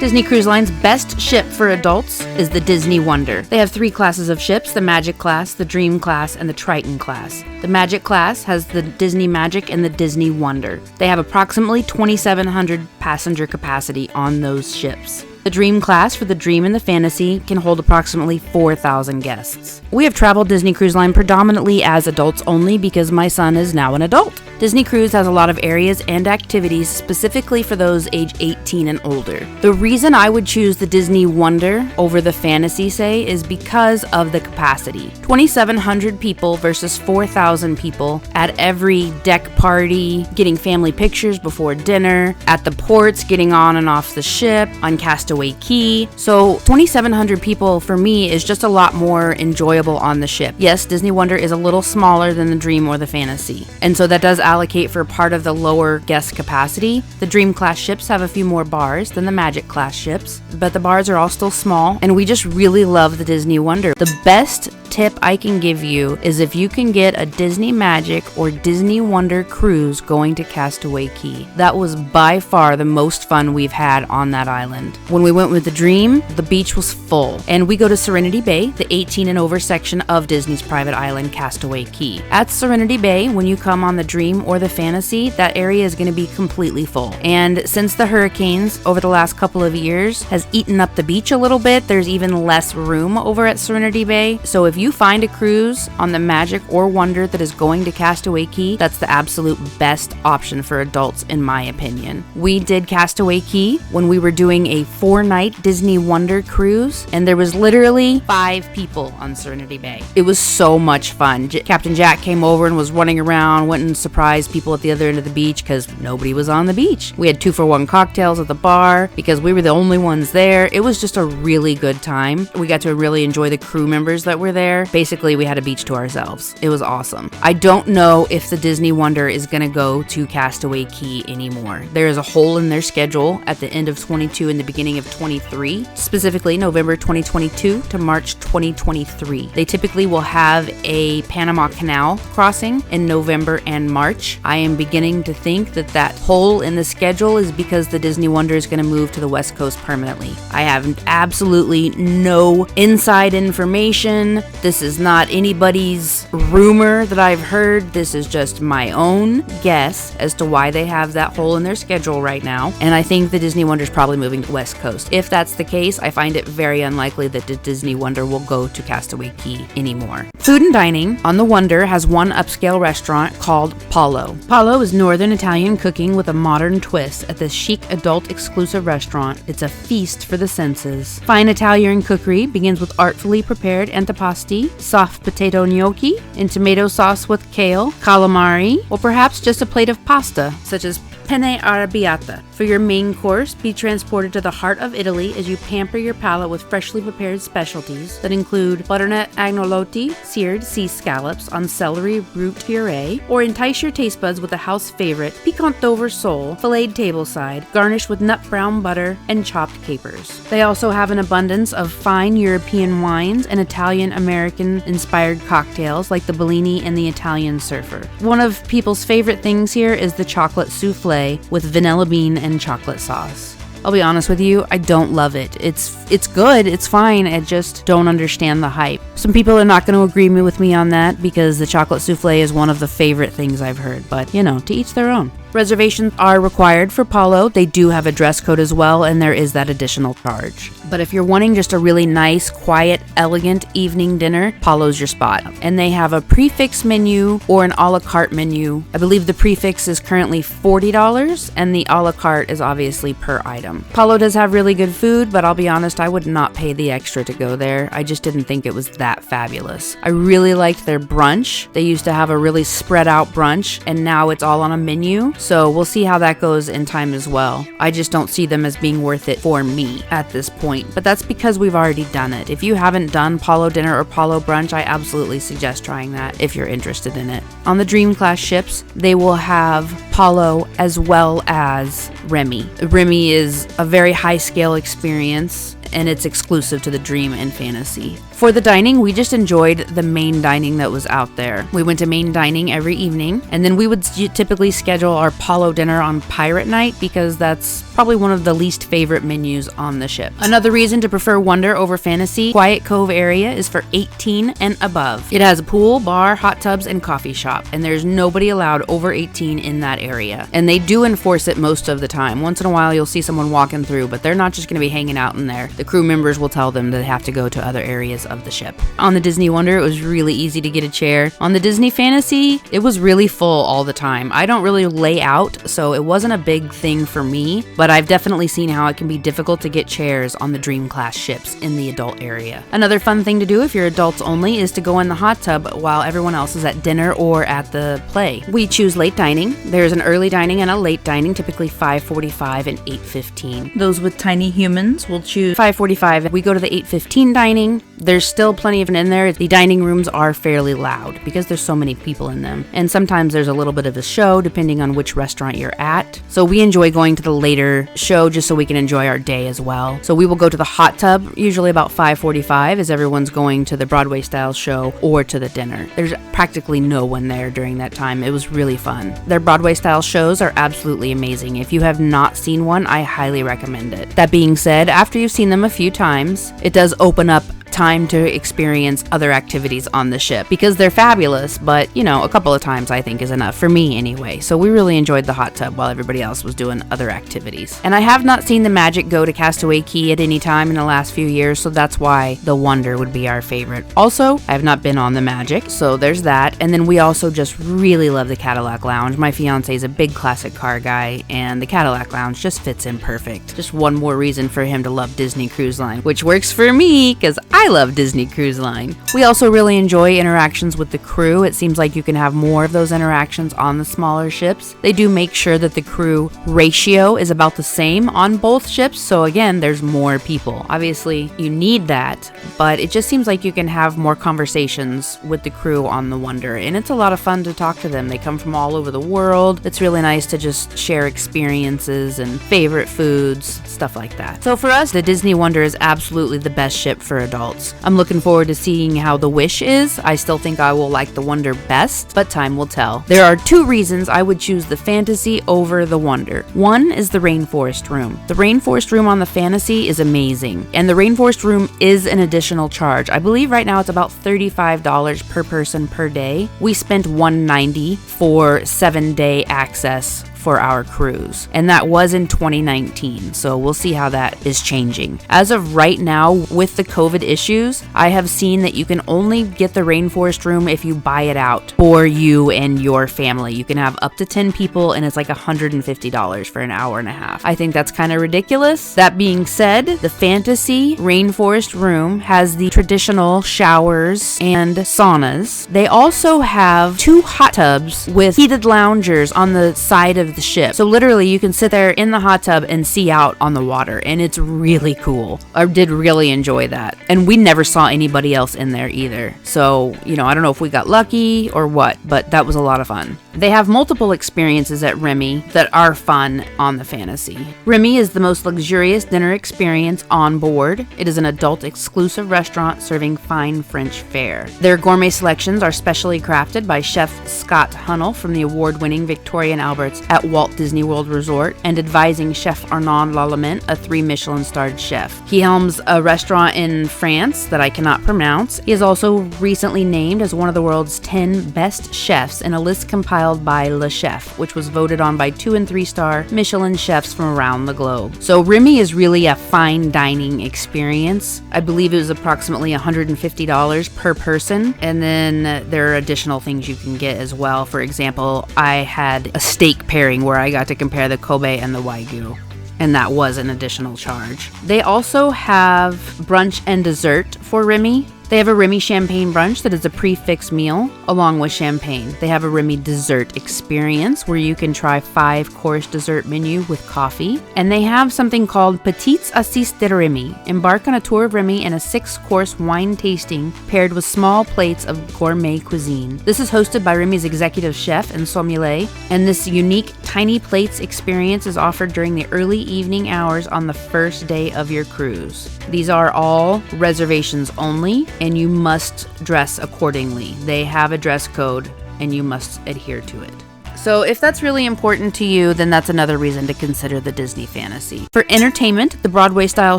Disney Cruise Line's best ship for adults is the Disney Wonder. They have 3 classes of ships, the Magic Class, the Dream Class, and the Triton Class. The Magic Class has the Disney Magic and the Disney Wonder. They have approximately 2,700 passenger capacity on those ships. The Dream Class for the Dream and the Fantasy can hold approximately 4,000 guests. We have traveled Disney Cruise Line predominantly as adults only because my son is now an adult. Disney Cruise has a lot of areas and activities specifically for those age 18 and older. The reason I would choose the Disney Wonder over the Fantasy, say, is because of the capacity. 2,700 people versus 4,000 people at every deck party, getting family pictures before dinner, at the ports, getting on and off the ship, on Castaway Key. So 2,700 people for me is just a lot more enjoyable on the ship. Yes, Disney Wonder is a little smaller than the Dream or the Fantasy, and so that does allocate for part of the lower guest capacity. The Dream Class ships have a few more bars than the Magic Class ships, but the bars are all still small, and we just really love the Disney Wonder. The best tip I can give you is if you can get a Disney Magic or Disney Wonder cruise going to Castaway Key. That was by far the most fun we've had on that island. When we went with the Dream, the beach was full, and we go to Serenity Bay, the 18 and over section of Disney's private island, Castaway Key. At Serenity Bay, when you come on the Dream or the Fantasy, that area is going to be completely full. And since the hurricanes over the last couple of years has eaten up the beach a little bit, there's even less room over at Serenity Bay. So if you find a cruise on the Magic or Wonder that is going to Castaway Key, that's the absolute best option for adults in my opinion. We did Castaway Key when we were doing a 4-night Disney Wonder cruise, and there was literally 5 people on Serenity Bay. It was so much fun. Captain Jack came over and was running around, went and surprised people at the other end of the beach because nobody was on the beach. We had 2-for-1 cocktails at the bar because we were the only ones there. It was just a really good time. We got to really enjoy the crew members that were there. Basically, we had a beach to ourselves. It was awesome. I don't know if the Disney Wonder is going to go to Castaway Key anymore. There is a hole in their schedule at the end of 22 and the beginning of 23, specifically November 2022 to March 2023. They typically will have a Panama Canal crossing in November and March. I am beginning to think that that hole in the schedule is because the Disney Wonder is going to move to the West Coast permanently. I have absolutely no inside information. This is not anybody's rumor that I've heard. This is just my own guess as to why they have that hole in their schedule right now. And I think the Disney Wonder is probably moving to West Coast. If that's the case, I find it very unlikely that the Disney Wonder will go to Castaway Key anymore. Food and dining on the Wonder has one upscale restaurant called Palo. Palo is northern Italian cooking with a modern twist at this chic adult exclusive restaurant. It's a feast for the senses. Fine Italian cookery begins with artfully prepared antipasti, soft potato gnocchi, and tomato sauce with kale, calamari, or perhaps just a plate of pasta, such as penne arrabbiata. For your main course, be transported to the heart of Italy as you pamper your palate with freshly prepared specialties that include butternut agnolotti, seared sea scallops on celery root puree, or entice your taste buds with a house favorite, piquant Dover sole, filleted tableside, garnished with nut brown butter and chopped capers. They also have an abundance of fine European wines and Italian-American inspired cocktails like the Bellini and the Italian Surfer. One of people's favorite things here is the chocolate souffle with vanilla bean and chocolate sauce. I'll be honest with you, I don't love it. It's good, it's fine, I just don't understand the hype. Some people are not going to agree with me on that because the chocolate souffle is one of the favorite things I've heard, but to each their own. Reservations are required for Palo. They do have a dress code as well, and there is that additional charge. But if you're wanting just a really nice, quiet, elegant evening dinner, Palo's your spot. And they have a prefix menu or an a la carte menu. I believe the prefix is currently $40, and the a la carte is obviously per item. Palo does have really good food, but I'll be honest, I would not pay the extra to go there. I just didn't think it was that fabulous. I really liked their brunch. They used to have a really spread out brunch, and now it's all on a menu. So we'll see how that goes in time as well. I just don't see them as being worth it for me at this point, but that's because we've already done it. If you haven't done Palo dinner or Palo brunch, I absolutely suggest trying that if you're interested in it. On the Dream Class ships, they will have Palo as well as REMY. REMY is a very high scale experience, and it's exclusive to the Dream and Fantasy. For the dining, we just enjoyed the main dining that was out there. We went to main dining every evening, and then we would typically schedule our Palo dinner on Pirate Night because that's probably one of the least favorite menus on the ship. Another reason to prefer Wonder over Fantasy, Quiet Cove area is for 18 and above. It has a pool, bar, hot tubs, and coffee shop, and there's nobody allowed over 18 in that area. And they do enforce it most of the time. Once in a while you'll see someone walking through, but they're not just going to be hanging out in there. The crew members will tell them that they have to go to other areas of the ship. On the Disney Wonder, it was really easy to get a chair. On the Disney Fantasy, it was really full all the time. I don't really lay out, so it wasn't a big thing for me, but I've definitely seen how it can be difficult to get chairs on the Dream class ships in the adult area. Another fun thing to do if you're adults only is to go in the hot tub while everyone else is at dinner or at the play. We choose late dining. There's an early dining and a late dining, typically 5:45 and 8:15. Those with tiny humans will choose 5:45. We go to the 8:15 dining. There's still plenty of it in there. The dining rooms are fairly loud because there's so many people in them. And sometimes there's a little bit of a show depending on which restaurant you're at. So we enjoy going to the later show just so we can enjoy our day as well. So we will go to the hot tub usually about 5:45 as everyone's going to the Broadway style show or to the dinner. There's practically no one there during that time. It was really fun. Their Broadway style shows are absolutely amazing. If you have not seen one, I highly recommend it. That being said, after you've seen them a few times, it does open up time to experience other activities on the ship because they're fabulous, but you know, a couple of times I think is enough for me anyway. So we really enjoyed the hot tub while everybody else was doing other activities. And I have not seen the Magic go to Castaway Cay at any time in the last few years, so that's why the Wonder would be our favorite. Also, I have not been on the Magic, so there's that. And then we also just really love the Cadillac Lounge. My fiance is a big classic car guy, and the Cadillac Lounge just fits in perfect. Just one more reason for him to love Disney Cruise Line, which works for me because I love Disney Cruise Line. We also really enjoy interactions with the crew. It seems like you can have more of those interactions on the smaller ships. They do make sure that the crew ratio is about the same on both ships, so again, there's more people. Obviously, you need that, but it just seems like you can have more conversations with the crew on the Wonder, and it's a lot of fun to talk to them. They come from all over the world. It's really nice to just share experiences and favorite foods, stuff like that. So for us, the Disney Wonder is absolutely the best ship for adults. I'm looking forward to seeing how the Wish is. I still think I will like the Wonder best, but time will tell. There are two reasons I would choose the Fantasy over the Wonder. One is the Rainforest Room. The Rainforest Room on the Fantasy is amazing, and the Rainforest Room is an additional charge. I believe right now it's about $35 per person per day. We spent $190 for 7-day access for our cruise, and that was in 2019, so we'll see how that is changing. As of right now, with the COVID issues, I have seen that you can only get the Rainforest Room if you buy it out for you and your family. You can have up to 10 people, and it's like $150 for an hour and a half. I think that's kind of ridiculous. That being said, the Fantasy Rainforest Room has the traditional showers and saunas. They also have 2 hot tubs with heated loungers on the side of the ship. So literally you can sit there in the hot tub and see out on the water, and it's really cool. I did really enjoy that. And we never saw anybody else in there either. So, you know, I don't know if we got lucky or what, but that was a lot of fun. They have multiple experiences at REMY that are fun on the Fantasy. REMY is the most luxurious dinner experience on board. It is an adult exclusive restaurant serving fine French fare. Their gourmet selections are specially crafted by Chef Scott Hunnell from the award-winning Victoria and Albert's at Walt Disney World Resort and advising Chef Arnaud Lallement, a 3 Michelin-starred chef. He helms a restaurant in France that I cannot pronounce. He is also recently named as one of the world's 10 best chefs in a list compiled by Le Chef, which was voted on by 2- and 3-star Michelin chefs from around the globe. So REMY is really a fine dining experience. I believe it was approximately $150 per person, and then there are additional things you can get as well. For example, I had a steak pairing where I got to compare the Kobe and the Wagyu, and that was an additional charge. They also have brunch and dessert for REMY. They have a Remy champagne brunch that is a prix-fixe meal along with champagne. They have a Remy dessert experience where you can try 5-course dessert menu with coffee. And they have something called Petites Assises de Remy. Embark on a tour of Remy and a 6-course wine tasting paired with small plates of gourmet cuisine. This is hosted by Remy's executive chef and sommelier, and this unique tiny plates experience is offered during the early evening hours on the first day of your cruise. These are all reservations only, and you must dress accordingly. They have a dress code, and you must adhere to it. So if that's really important to you, then that's another reason to consider the Disney Fantasy. For entertainment, the Broadway-style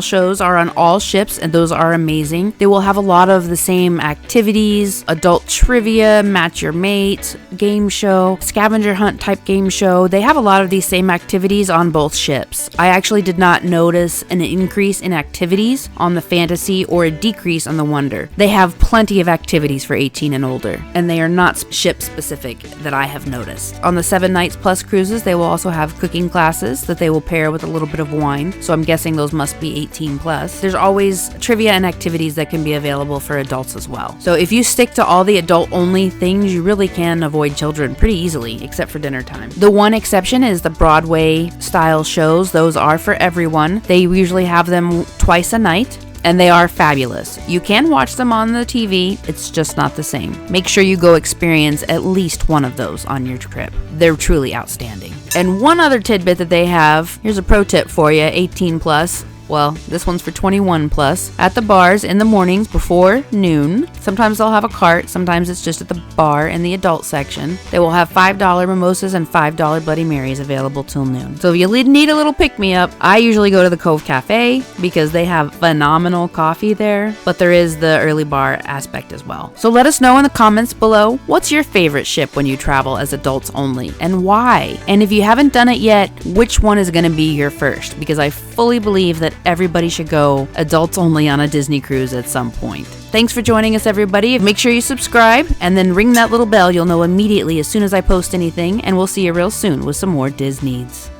shows are on all ships, and those are amazing. They will have a lot of the same activities, adult trivia, match your mate, game show, scavenger hunt type game show. They have a lot of these same activities on both ships. I actually did not notice an increase in activities on the Fantasy or a decrease on the Wonder. They have plenty of activities for 18 and older, and they are not ship-specific that I have noticed. On the 7 Nights Plus cruises, they will also have cooking classes that they will pair with a little bit of wine, so I'm guessing those must be 18 plus. There's always trivia and activities that can be available for adults as well. So if you stick to all the adult-only things, you really can avoid children pretty easily, except for dinner time. The one exception is the Broadway-style shows. Those are for everyone. They usually have them twice a night, and they are fabulous. You can watch them on the TV, it's just not the same. Make sure you go experience at least one of those on your trip. They're truly outstanding. And one other tidbit that they have, here's a pro tip for you, 18 plus. Well, this one's for 21 plus. At the bars in the mornings before noon, sometimes they'll have a cart, sometimes it's just at the bar in the adult section. They will have $5 mimosas and $5 Bloody Marys available till noon. So if you need a little pick-me-up, I usually go to the Cove Cafe because they have phenomenal coffee there, but there is the early bar aspect as well. So let us know in the comments below, what's your favorite ship when you travel as adults only and why? And if you haven't done it yet, which one is going to be your first? Because I fully believe that everybody should go adults only on a Disney cruise at some point. Thanks for joining us, everybody. Make sure you subscribe and then ring that little bell. You'll know immediately as soon as I post anything, and we'll see you real soon with some more Disneys.